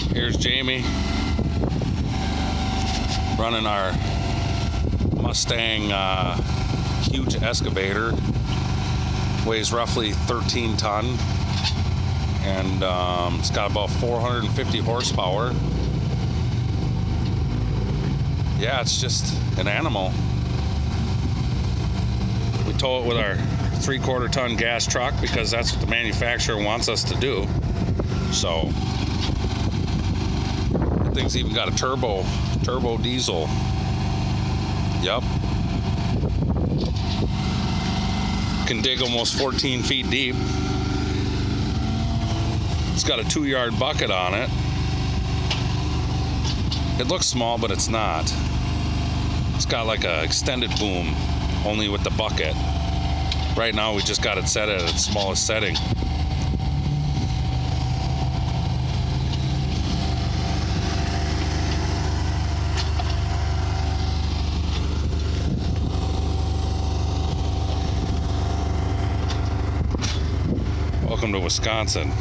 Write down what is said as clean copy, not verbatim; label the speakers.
Speaker 1: Here's Jamie running our Mustang huge excavator. Weighs roughly 13 ton, and it's got about 450 horsepower. Yeah, it's just an animal. We tow it with our 3/4 ton gas truck because that's what the manufacturer wants us to do. So the thing's even got a turbo diesel. Yep. Can dig almost 14 feet deep. It's got a 2-yard bucket on it. It looks small, but it's not. It's got like a extended boom, only with the bucket. Right now we just got it set at its smallest setting. Welcome to Wisconsin.